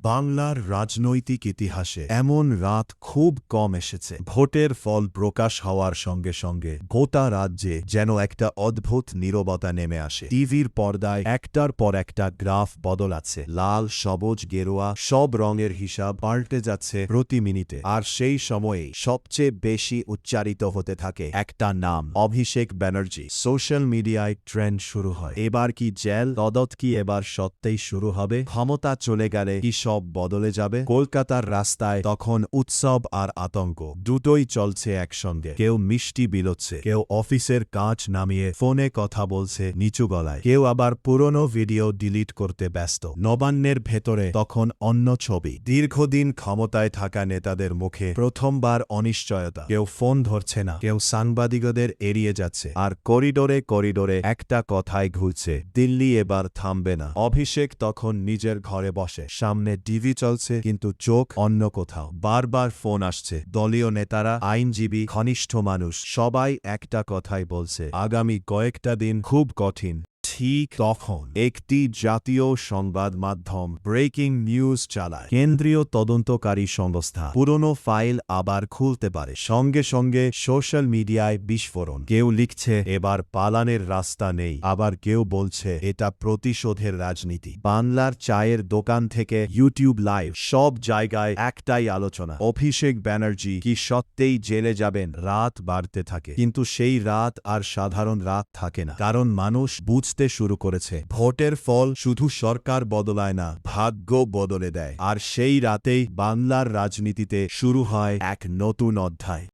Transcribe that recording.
বাংলার রাজনৈতিক ইতিহাসে এমন রাত খুব কম এসেছে। ভোটের ফল প্রকাশ হওয়ার সঙ্গে সঙ্গে গোটা রাজ্যে যেন একটা অদ্ভুত নীরবতা নেমে আসে। টিভির পর্দায় একটার পর একটা গ্রাফ বদলাচ্ছে, লাল, সবুজ, গেরুয়া সব রঙের হিসাব পাল্টে যাচ্ছে প্রতি মিনিটে। আর সেই সময়েই সবচেয়ে বেশি উচ্চারিত হতে থাকে একটা নাম, অভিষেক ব্যানার্জি। সোশ্যাল মিডিয়ায় ট্রেন্ড শুরু হয়, এবার কি জেল, তদন্ত কি এবার সত্যিই শুরু হবে? ক্ষমতা চলে গেলে কি সব বদলে যাবে? কলকাতার রাস্তায় তখন উৎসব আর আতঙ্ক দুটোই চলছে একসঙ্গে। কেউ মিষ্টি বিলোচ্ছে, কেউ অফিসের কাজ নামিয়ে ফোনে কথা বলছে নিচু গলায়, কেউ আবার পুরনো ভিডিও ডিলিট করতে ব্যস্ত। নবান্নের ভেতরে তখন অন্য ছবি। দীর্ঘদিন ক্ষমতায় থাকা নেতাদের মুখে প্রথমবার অনিশ্চয়তা। কেউ ফোন ধরছে না, কেউ সাংবাদিকদের এড়িয়ে যাচ্ছে, আর করিডোরে করিডোরে একটা কথাই ঘুরছে, দিল্লি এবার থামবে না। অভিষেক তখন নিজের ঘরে বসে, সামনে টিভি চলছে কিন্তু চোখ অন্য কোথাও। বারবার ফোন আসছে, দলীয় নেতারা, আইনজীবী, ঘনিষ্ঠ মানুষ সবাই একটা কথাই বলছে, আগামী কয়েকটা দিন খুব কঠিন। ঠিক তখন একটি জাতীয় সংবাদ মাধ্যম ব্রেকিং নিউজ চালায়, কেন্দ্রীয় তদন্তকারী সংস্থা পুরনো ফাইল আবার খুলতে পারে। সঙ্গে সঙ্গে সোশ্যাল মিডিয়ায় বিস্ফোরণ। কেউ লিখছে এবার পালানের রাস্তা নেই, আবার কেউ বলছে এটা প্রতিশোধের রাজনীতি। বাংলার চায়ের দোকান থেকে ইউটিউব লাইভ, সব জায়গায় একটাই আলোচনা, অভিষেক ব্যানার্জি কি সত্যিই জেলে যাবেন? রাত বাড়তে থাকে, কিন্তু সেই রাত আর সাধারণ রাত থাকে না, কারণ মানুষ বুঝতে শুরু করেছে ভোটের ফল শুধু সরকার বদলায় না, ভাগ্য বদলে দেয়। আর সেই রাতেই বাংলার রাজনীতিতে শুরু হয় এক নতুন অধ্যায়।